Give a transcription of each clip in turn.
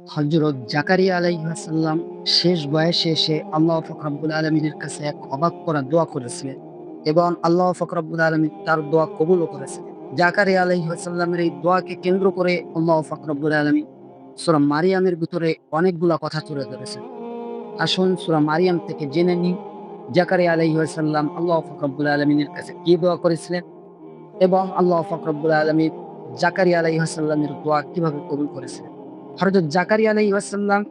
হযরত জাকারিয়া আলাইহিস সালাম শেষ বয়সে এসে আল্লাহ পাক রব্বুল আলামিনের কাছে এক অবাক করা দোয়া করেছিলেন এবং আল্লাহ পাক রব্বুল আলামিন তার দোয়া কবুলও করেছিলেন। জাকারিয়া আলাইহিস সালামের এই দোয়াকে কেন্দ্র করে আল্লাহ পাক রব্বুল আলামিন সূরা মারিয়ামের ভিতরে অনেকগুলা কথা তুলে ধরেছেন। আসুন সূরা মারিয়াম থেকে জেনে নিই জাকারিয়া আলাইহিস সালাম আল্লাহ পাক রব্বুল আলামিনের কাছে কি দোয়া করেছিলেন এবং আল্লাহ পাক রব্বুল আলামিন জাকারিয়া আলাইহিস সালামের দোয়া কিভাবে কবুল করেছিলেন। হযরত জাকারিয়া আলাইহিস সালাম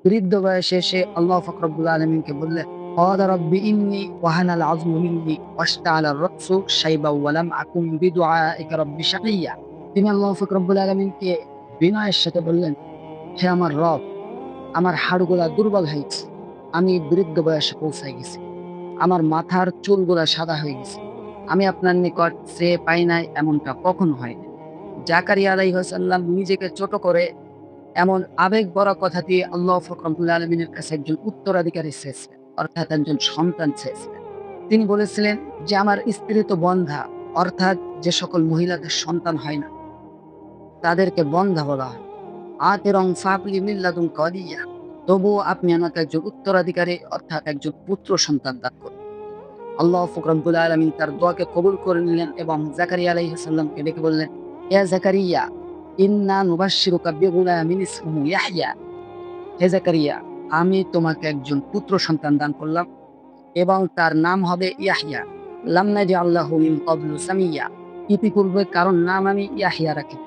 বৃদ্ধ বয়সে এসে আল্লাহ পাক রব্বুল আলামিনকে বললেন, "ক্বালা রাব্বি ইন্নী ওয়াহানা আল-'আযমু মিন্নী ওয়াশতা'আলা আর-রা'সু শাইবান ওয়া লাম আকুন বিদুআইকা রাব্বি শাকিয়্যা।" তিনি আল্লাহ পাক রব্বুল আলামিনকে বিনয়ের সাথে বললেন, "হে আমার রব, আমার হাড়গুলা দুর্বল হয়ে গেছে। আমি বৃদ্ধ বয়সে পৌঁছায় গেছি। আমার মাথার চুলগুলা সাদা হয়ে গেছে। আমি আপনার নিকট চেয়ে পাই নাই এমনটা কখনো হয়নি।" জাকারিয়া আলাইহিস সালাম নিজেকে ছোট করে এমন আবেগ ভরা কথা দিয়ে আল্লাহ পাক রব্বুল আলামিনের কাছে একজন উত্তরাধিকারী চেয়েছিলেন, অর্থাৎ একজন সন্তান চেয়েছিলেন। তিনি বলেছিলেন যে, "আমার স্ত্রী তো বন্ধ্যা", অর্থাৎ যে সকল মহিলাদের সন্তান হয় না, তাদেরকে বন্ধ্যা বলা হয়। "আতিরং ফাবলি মিন লাদুনকা ওয়ালিয়্যা", তবুও আপনি আমাকে একজন উত্তরাধিকারী অর্থাৎ একজন পুত্র সন্তান দান করুন। আল্লাহ পাক রব্বুল আলামিন তার দোয়াকে কবুল করে নিলেন এবং জাকারিয়া আলাইহিস সালামকে ডেকে বললেন, "ইয়া জাকারিয়া, ইন্না নুবাশশিরুকা বিগুলামিন ইসমুহু ইয়াহইয়া।" হে জাকারিয়া, আমি তোমাকে একজন পুত্র সন্তান দান করলাম এবং তার নাম হবে ইয়াহইয়া। লাম নাজআল লাহু মিন ক্বাবলু সামিয়্যা। ইতিপূর্বে কারণ নাম আমি ইয়াহইয়া রাখিনি।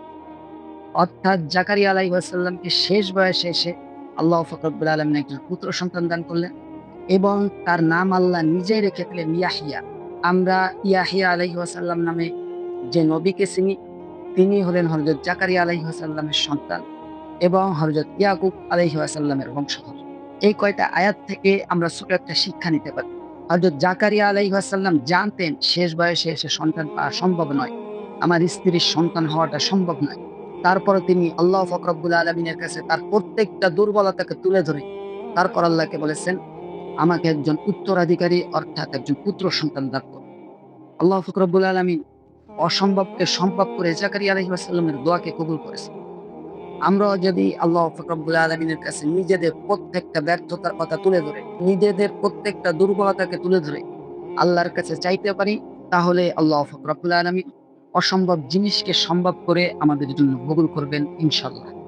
অর্থাৎ জাকারিয়া আলাইহিস সালামকে শেষ বয়সে এসে আল্লাহ পাক রব্বুল আলামিন একজন পুত্র সন্তান দান করলেন এবং তার নাম আল্লাহ নিজেই রেখে দিলেন ইয়াহইয়া। আমরা ইয়াহইয়া আলাইহিস সালাম নামে যে নবীকে চিনি, তিনি হলেন হযরত জাকারিয়া আলাইহিস সালামের সন্তান এবং হযরত ইয়াকুব আলাইহিস সালামের বংশধর। এই কয়টা আয়াত থেকে আমরা ছোট একটা শিক্ষা নিতে পারি। হযরত জাকারিয়া আলাইহিস সালাম জানতেন শেষ বয়সে এসে সন্তান পাওয়া সম্ভব নয়। আমার স্ত্রীর সন্তান হওয়াটা সম্ভব নয়। তারপরও তিনি আল্লাহ পাক রব্বুল আলামিনের কাছে তার প্রত্যেকটা দুর্বলতাকে তুলে ধরে তারপর আল্লাহকে বলেছেন, "আমাকে একজন উত্তরাধিকারী অর্থাৎ একজন পুত্র সন্তান দান করুন।" আল্লাহ পাক রব্বুল আলামিন অসম্ভবকে সম্ভব করে জাকারিয়া আলাইহিস সালামের দোয়াকে কবুল করেছেন। আমরাও যদি আল্লাহ পাক রব্বুল আলামিনের কাছে নিজেদের প্রত্যেকটা ব্যর্থতার কথা তুলে ধরে, নিজেদের প্রত্যেকটা দুর্বলতাকে তুলে ধরে আল্লাহর কাছে চাইতে পারি, তাহলে আল্লাহ পাক রব্বুল আলামিন অসম্ভব জিনিসকে সম্ভব করে আমাদের জন্য কবুল করবেন ইনশাআল্লাহ।